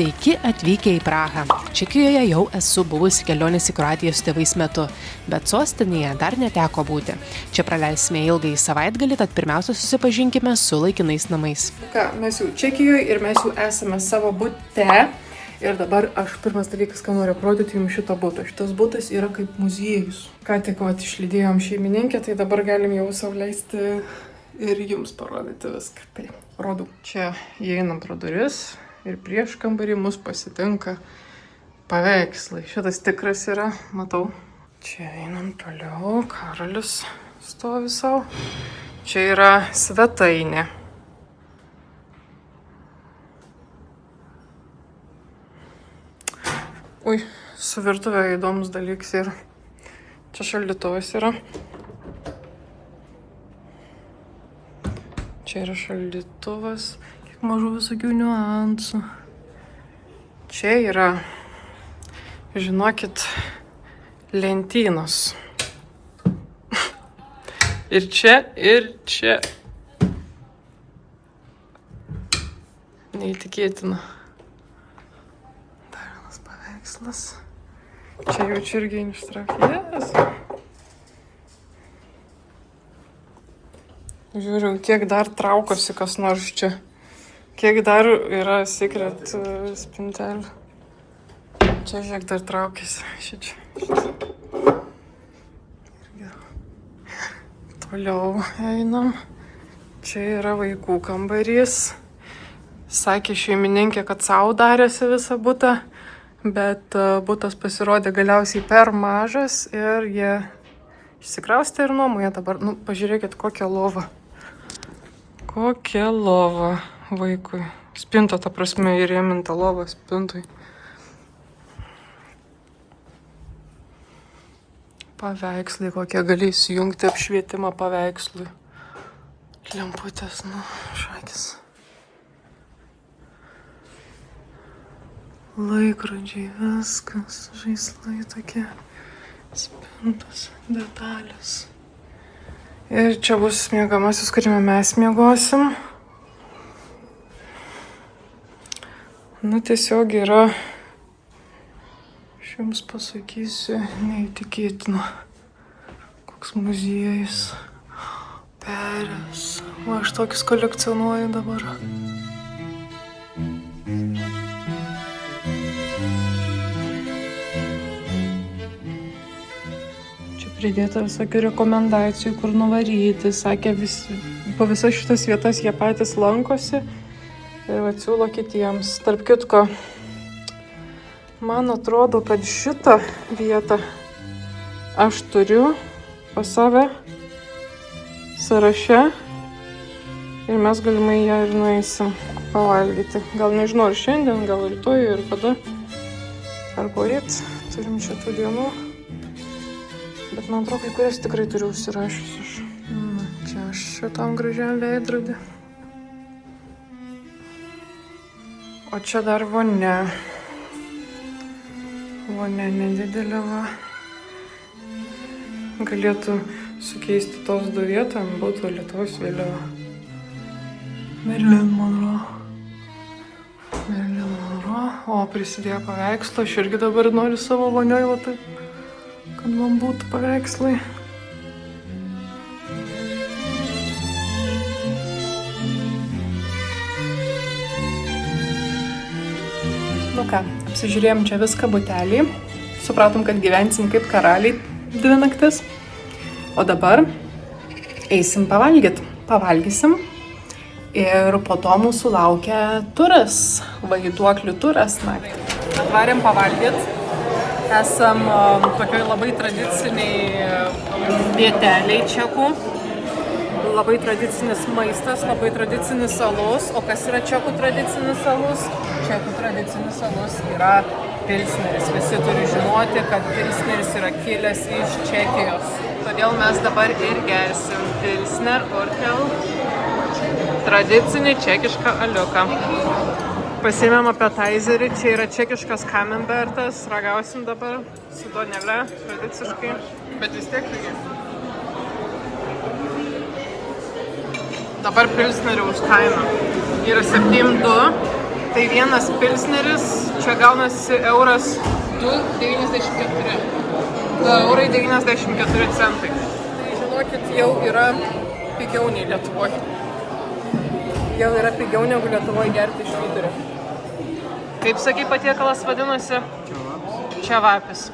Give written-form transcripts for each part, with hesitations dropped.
Sveiki atvykę į Prahą. Čekijoje jau esu buvusi kelionės į Kroatiją su tėvais metu, bet sostinėje dar neteko būti. Čia praleisime ilgąjį savaitgalį, tad pirmiausia susipažinkime su laikinais namais. Mes jau Čekijoje ir mes jau esame savo bute. Ir dabar aš pirmas dalykas, ką noriu parodyti jums šitą butą. Šitas butas yra kaip muziejus. Ką tik išlydėjom šeimininkę, tai dabar galim jau sau leisti ir jums parodyti viską. Tai rodau. Čia įeinam pro duris. Ir prieš kambarį mus pasitinka paveikslai. Šitas tikras yra, matau. Čia einam toliau, Karolis stovi savo. Čia yra svetainė. Ui, su virtuvė įdomus dalykas yra. Čia šaldytuvas yra. Čia yra šaldytuvas. Mažų visokių niuansų. Čia yra, žinokit, lentynos. Ir čia, ir čia. Neįtikėtina. Dar vienas paveikslas. Čia jau čia irgi ištraukėjas. Žiūriu, kiek dar traukosi kas nors čia. Kiek dar yra secret spintelė. Čia žiūrėk dar traukėsi. Šičia. Toliau einam. Čia yra vaikų kambarys. Sakė šeimininkė, kad savo darėsi visą butą, bet butas pasirodė galiausiai per mažas ir jie išsikraustė ir nuomoja dabar. Nu, pažiūrėkit, kokią lovą. Kokia lova vaikui. Spinta, ta prasme, įrėminta lova spintui. Paveikslai, kokie gali įsijungti apšvietimą paveikslui. Lemputės, nu, šakis. Laikrodžiai, viskas, žaislai tokie. Spintos, detalės. Ir čia bus miegamasis, kuriame mes miegosim. Nu, tiesiog yra, aš jums pasakysiu, neįtikėtina. Koks muziejus. Perės. O aš tokius kolekcionuoju dabar. Čia pridėta visokių rekomendacijų, kur nuvaryti. Sakė, po visas šitas vietas jie patys lankosi. Ir atsiūlo kitiems. Tarp kitko, man atrodo, kad šitą vietą aš turiu pas save sąraše ir mes galimai ją ir nueisim pavalgyti. Gal nežinau, ar šiandien, gal rytoj ir kada, ar poryt. Turim šitų dienų. Bet man atrodo, kai kurias tikrai turiu užsirašius. Čia aš šitam gražiam veidrodį. O čia dar vonia. Vonia nedidelė va. Galėtų sukeisti tos du vietą, būtų Lietuvos vėliava. Marilyn Monroe. Marilyn Monroe. O, prisidėjo paveikslą. Aš irgi dabar noriu savo vonioj, va taip, kad man būtų paveikslai. Nu ką, apsižiūrėjom čia viską butelį, supratom, kad gyvensim kaip karaliai 2 naktis, o dabar eisim pavalgysim ir po to mūsų laukia turas, vaiduoklių turas naktį. Atvarėm pavalgyt, esam tokioj labai tradiciniai vieteliai čekų. Labai tradicinis maistas, labai tradicinis alus. O kas yra čekų tradicinis alus? Čekų tradicinis alus yra pilsneris. Visi turi žinoti, kad pilsneris yra kilęs iš Čekijos. Todėl mes dabar ir gersim pilsner urkel, tradicinį čekišką aliuką. Pasiėmėm appetizerį, čia yra čekiškas camembertas, ragausim dabar su duonele, tradiciškai, bet vis tiek lygiai. Dabar pilsneriaus kaina yra 7,2 Tai vienas pilsneris, čia gaunasi euras 2,94. Eurai 94 centai. Tai žinokit, jau yra pigiau nei Lietuvoje. Jau yra pigiau negu Lietuvoje gerti iš vidurio. Kaip sakai, patiekalas vadinasi? Čiavapis.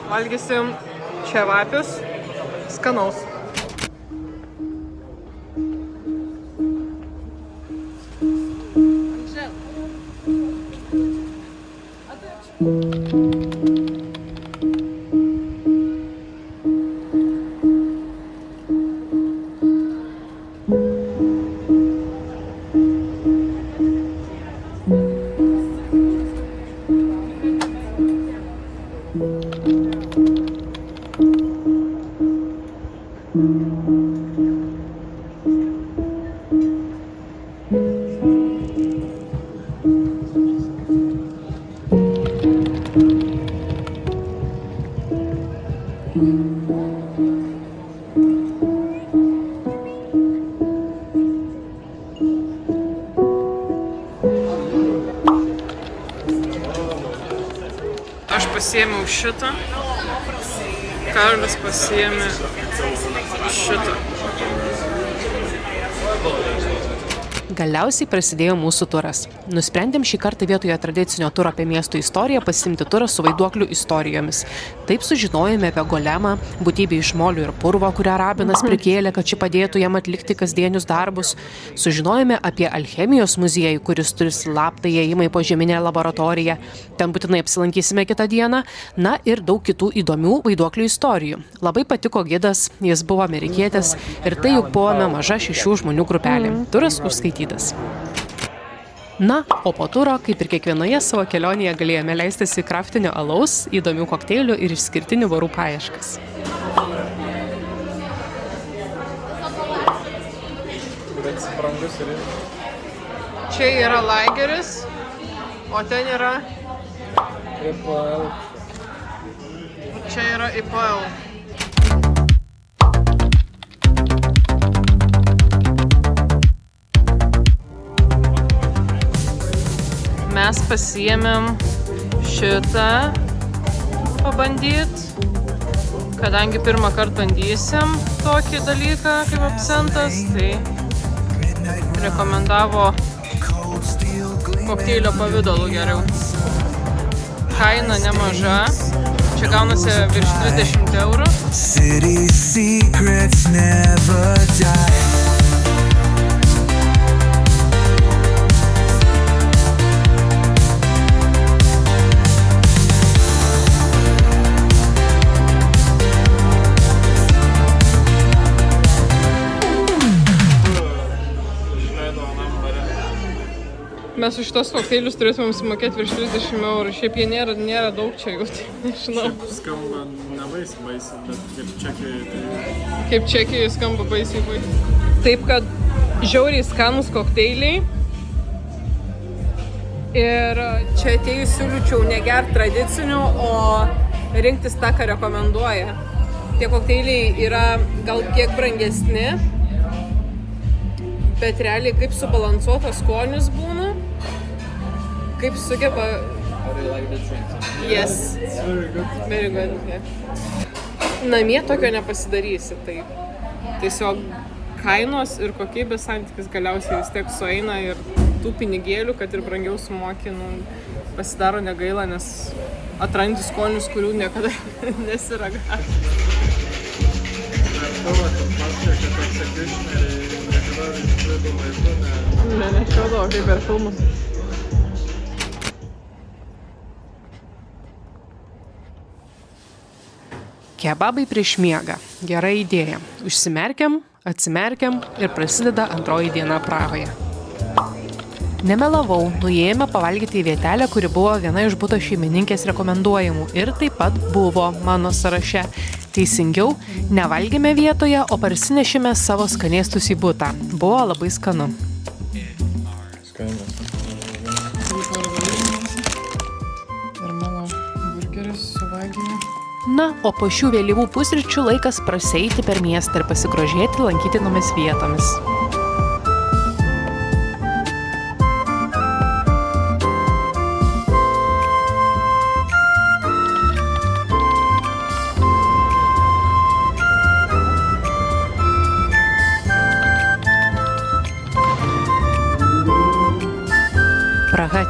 Valgysim čiavapius. Skanaus. Aš pasiėmiau šitą, Karolis pasiėmė šitą. Galiausiai prasidėjo mūsų turas. Nusprendėm šį kartą vietoje tradicinio turo apie miesto istoriją pasiimti turą su vaiduoklių istorijomis. Taip sužinojome apie golemą, būtybę iš molių ir purvo, kurią rabinas prikėlė, kad ši padėtų jam atlikti kasdienius darbus. Sužinojome apie alchemijos muziejų, kuris turi slaptą įėjimą į požeminę laboratoriją. Ten būtinai apsilankysime kitą dieną. Na ir daug kitų įdomių vaiduoklių istorijų. Labai patiko gidas, jis buvo amerikietis ir tai juk buvome maža 6 žmonių grupelė. Turas užskaitytas. Na, o po turo, kaip ir kiekvienoje savo kelionėje, galėjome leistis į kraftinio alaus, įdomių kokteilių ir išskirtinių barų paieškas. Čia yra lageris, o ten yra... Čia yra IPL. Mes pasiėmėm šitą pabandyt, kadangi pirmą kartą bandysim tokį dalyką kaip absentas, tai rekomendavo kokteilio pavidalu geriau. Kaina nemaža, čia gaunasi virš 20 eurų. Mes už šitos kokteilius turėtumėm sumokėti virš 30 eurų. Šiaip jie nėra daug čia jau, tai nežinau. Šiaip skamba nebaisiai baisiai, bet kaip Čekijoje tai... Kaip Čekijoje skamba baisiai. Taip, kad žiauriai skanūs kokteiliai. Ir čia atėjus siūlyčiau negert tradicinių, o rinktis tą, ką rekomenduoja. Tie kokteiliai yra gal kiek brangesni, bet realiai kaip subalansuotas skonis būna, kaip sugeba... Yes. Very good. Very good, yeah. Namie tokio nepasidarysi, tai tiesiog kainos ir kokybės santykis galiausiai vis tiek sueina ir tų pinigėlių, kad ir brangiau sumoki, pasidaro negaila, nes atrandi skonius, kurių niekada nesiragavai. Nešiodavo kaip per filmus. Kebabai prieš miegą. Gera idėja. Užsimerkiam, atsimerkiam ir prasideda antroji diena Prahoje. Nemelavau, nuėjome pavalgyti į vietelę, kuri buvo viena iš buto šeimininkės rekomenduojamų ir taip pat buvo mano sąraše. Teisingiau, nevalgėme vietoje, o parsinešėme savo skanėstus į butą. Buvo labai skanu. Ir mano burgeris su vaginiu. Na, o po šių vėlyvų pusryčių laikas praseiti per miestą ir pasigrožėti lankytinomis vietomis.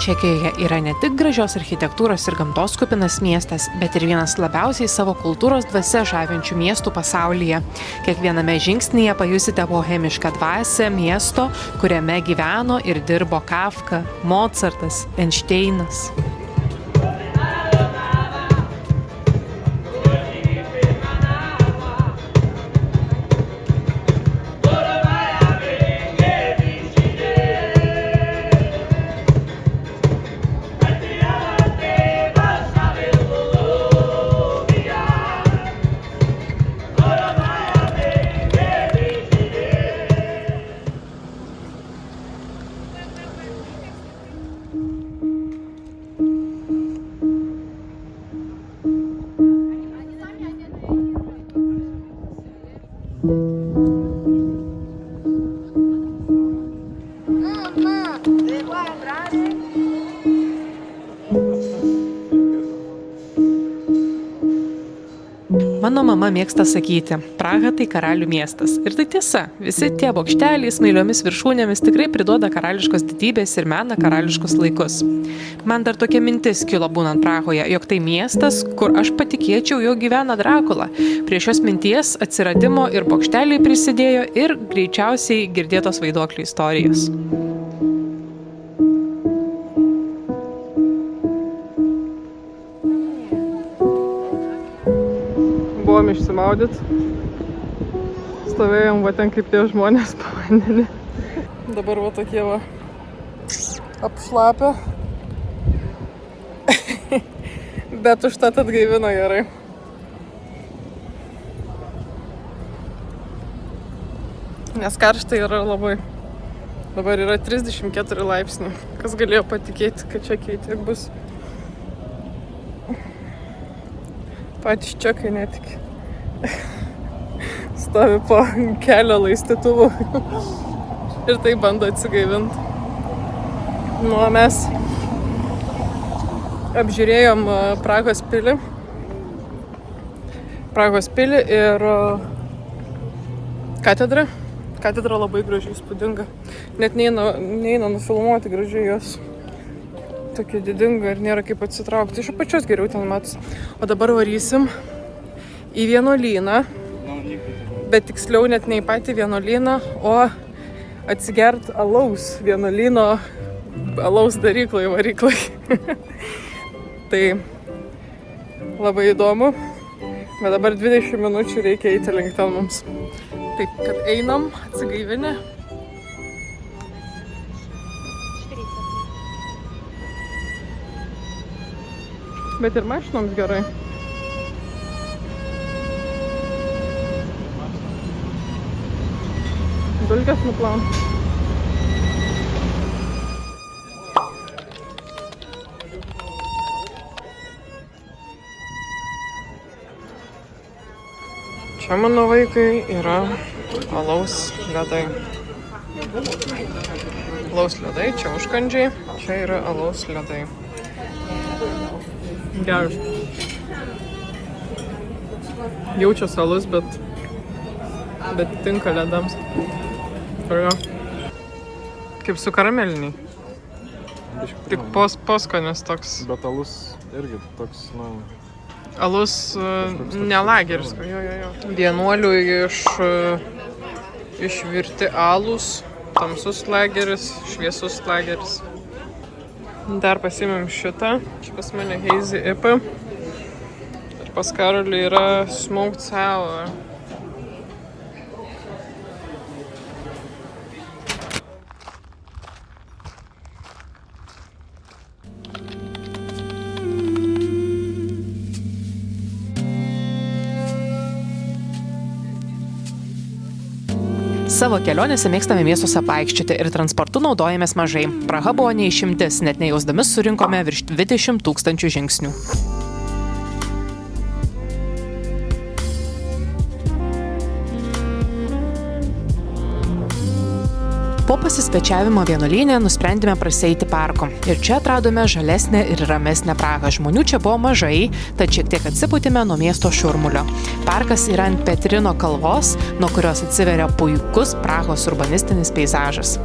Čekijoje yra ne tik gražios architektūros ir gamtos kupinas miestas, bet ir vienas labiausiai savo kultūros dvasia žavinčių miestų pasaulyje. Kiekviename žingsnyje pajusite bohemišką dvasią miesto, kuriame gyveno ir dirbo Kafka, Mozartas, Einšteinas. Mano mama mėgsta sakyti, Praha tai karalių miestas. Ir tai tiesa, visi tie bokšteliai smailiomis viršūnėmis tikrai priduoda karališkos didybės ir mena karališkus laikus. Man dar tokia mintis kilo būnant Prahoje, jog tai miestas, kur aš patikėčiau, jog gyvena Drakula. Prie šios minties atsiradimo ir bokšteliai prisidėjo ir greičiausiai girdėtos vaiduoklių istorijos. Buvom išsimaudyti, stovėjom va ten kaip tie žmonės po vandenį. Dabar va tokie va apšlapę, bet užtat atgaivino gerai. Nes karštai yra labai. Dabar yra 34 laipsnių. Kas galėjo patikėti, kad čia tiek bus. Patys čekai netiki. Stovi po kelio laistytuvu ir tai bando atsigaivinti. Nu, mes apžiūrėjom Prahos pilį. Prahos pilį ir katedrą. Katedra labai gražiai įspūdinga. Net neina nufilmuoti gražiai jos. Tokia didinga ir nėra kaip atsitraukti. Iš apačios geriau ten matos. O dabar varysim į vienuolyną, bet tiksliau net ne į patį vienuolyną, o atsigert alaus vienuolyno alaus daryklai, varyklai. Tai labai įdomu, bet dabar 20 minučių reikia eiti link ten mums. Taip, kad einam atsigaivinę. Bet ir mašinoms gerai. Dulkes nuplaun. Čia mano vaikai yra alaus ledai. Alaus ledai, čia užkandžiai, čia yra alaus ledai. Geras. Jaučias alus, bet tinka ledams. Kaip su karameliniai. Tik poskonis toks. Bet alus irgi toks, Alus nelageris. Jo. Vienuolių išvirti alus, tamsus lageris, šviesus lageris. Dar pasiimėm šitą. Čia pas mane Hazy IPA. Ir pas Karolį yra Smoked Sour. Savo kelionėse mėgstame miestuose vaikščioti ir transportu naudojamės mažai. Praha buvo neišimtis, net nejausdami surinkome virš 20 000 žingsnių. Po pasispečiavimo vienuolyne nusprendėme praseiti parku. Ir čia atradome žalesnę ir ramesnę Prahą. Žmonių čia buvo mažai, tad šiek tiek atsipūtėme nuo miesto šurmulio. Parkas yra ant Petrino kalvos, nuo kurios atsiveria puikus Prahos urbanistinis peizažas.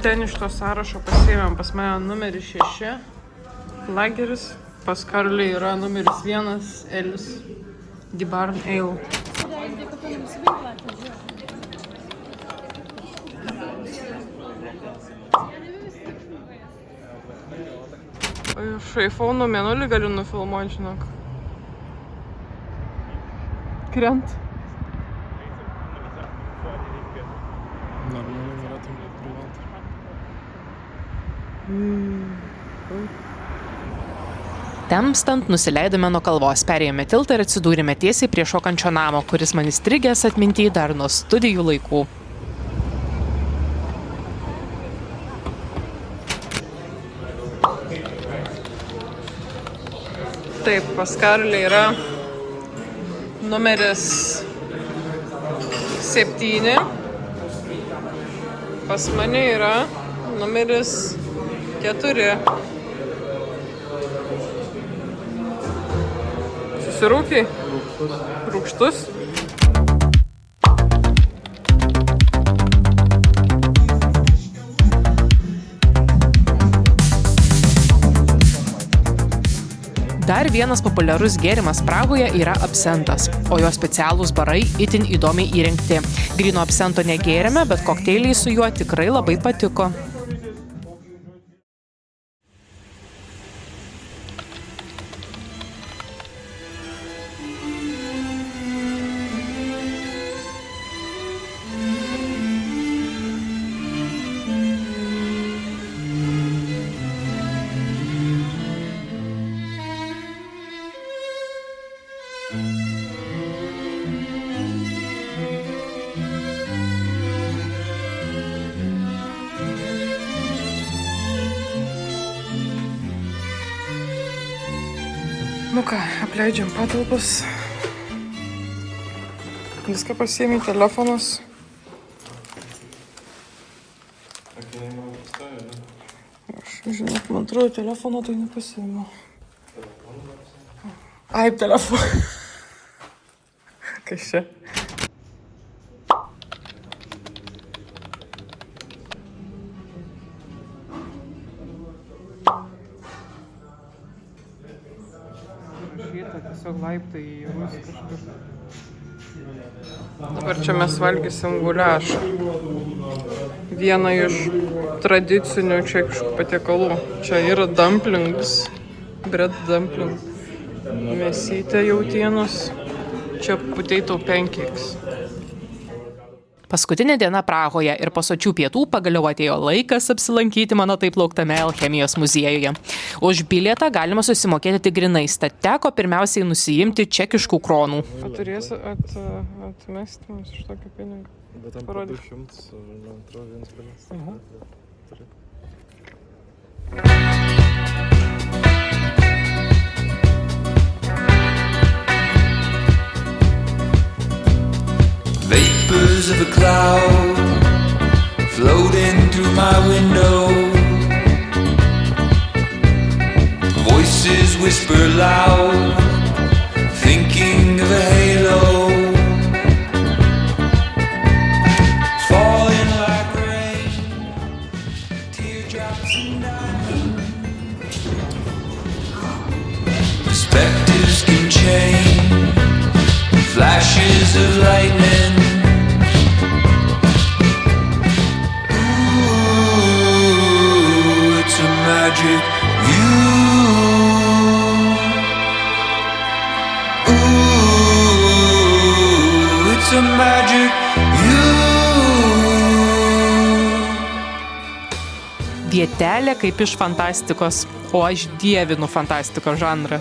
ten iš to sąrašo pasiėmėm pas mane numerį 6, lageris, pas Karlį yra numeris 1, Elis, The Barn Ale. Iš iPhone'o mėnulį galiu nufilmuoti, žinok. Krent. Нормально, Маратом, приват. Temstant nusileidome nuo kalvos, perėjome tiltą ir atsidūrėme tiesiai prie šokančio namo, kuris man įstrigęs atminty dar nuo studijų laikų. Taip, pas Karlį yra numeris 7, pas mane yra numeris 4. Susirūkiai? Rūgštus. Dar vienas populiarus gėrimas Prahoje yra absentas, o jo specialūs barai itin įdomiai įrengti. Gryno absento negėrėme, bet kokteiliai su juo tikrai labai patiko. Nu ką, apleidžiam patalpas. Viską pasiėmė, telefonas. Aš, žinok, man atrodo, telefono tai nepasiėmiau. Ai, telefoną. Kas čia? Tiesiog laiptai į rus kažkur. Dabar čia mes valgysim guliašą. Vieną iš tradicinių čekiškų patiekalų. Čia yra dumplings, bread dumpling. Mėsytė jautienos. Čia potato pancakes. Paskutinė diena Prahoje ir po sočių pietų pagaliau atėjo laikas apsilankyti mano taip lauktame alchemijos muziejuje. Už bilietą galima susimokėti tik grynais, tad teko pirmiausiai nusiimti čekiškų kronų. Turėsi atmesti mums iš tokio pinigą. Bet tam po 200, man atrodo, vienas bilietas. Vapors of a cloud floating through my window. Voices whisper loud, thinking of a halo. Falling like rain, teardrops and diamonds. Perspectives can change, flashes of lightning. Ooh, it's a magic view. Ooh, it's a magic view. Vietelė kaip iš fantastikos, o aš dievinu fantastikos žanrą.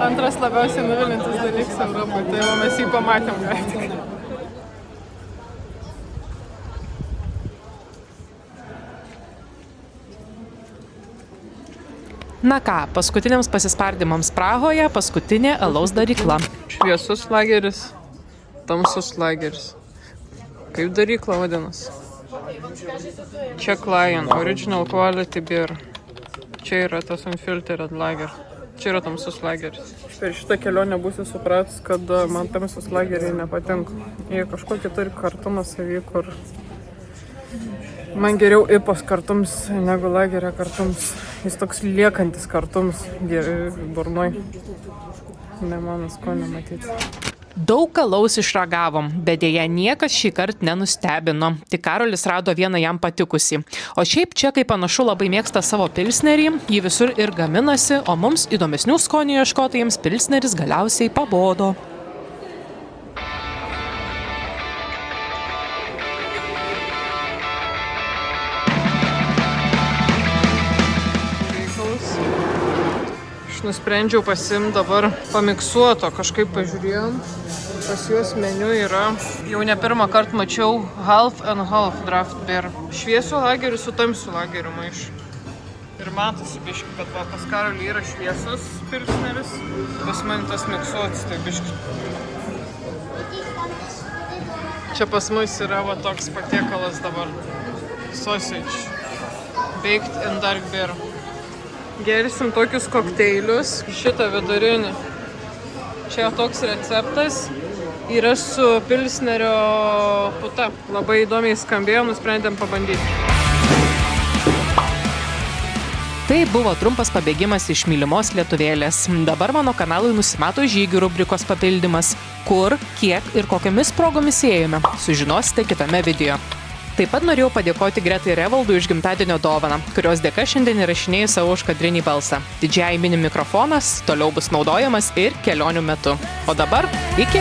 Antras labiausiai nuvilintis dalykas Europoje, tai jau mes jį pamatėm ką tik. Na ką, paskutiniams pasispardymams Prahoje paskutinė alaus darykla. Šviesus lageris, tamsus lageris. Kaip darykla vadinasi? Czech Lion, Original Quality Beer. Čia yra tas unfiltered lager. Čia yra tamsus lageris. Per šitą kelionę būsiu supratus, kad man tamsus lageriai nepatinka. Jie kažkokį turi kartumą savy, kur man geriau IPOS kartums negu lagerio kartums. Jis toks liekantis kartums burnoj. Ne mano skonio matyti. Daug alaus išragavom, bet dėja niekas šį kartą nenustebino. Tik Karolis rado vieną jam patikusį. O šiaip čekai panašu labai mėgsta savo pilsnerį, jį visur ir gaminasi, o mums įdomesnių skonių ieškotojams pilsneris galiausiai pabodo. Nusprendžiau pasiimti dabar pamiksuoto, kažkaip pažiūrėjom, pas juos meniu yra, jau ne pirmą kartą mačiau half and half draft beer. Šviesų lagerį su tamsiu lageriu maišu. Ir matosi biški, kad pas Karolį yra šviesus pilsneris, pas man tas miksuotis, tai biški. Čia pas mus yra va toks patiekalas dabar, sausage, baked and dark beer. Gersim tokius kokteilius, šitą vidurinį. Čia toks receptas yra su pilsnerio puta. Labai įdomiai skambėjo, nusprendėm pabandyti. Tai buvo trumpas pabėgimas iš mylimos lietuvėlės. Dabar mano kanalui nusimato žygių rubrikos papildymas. Kur, kiek ir kokiamis progomis ėjome, sužinosite kitame video. Taip pat norėjau padėkoti Gretai ir Evaldui už gimtadienio dovaną, kurios dėka šiandien įrašinėjau savo užkadrinį balsą. Didžiai mini mikrofonas toliau bus naudojamas ir kelionių metu. O dabar iki!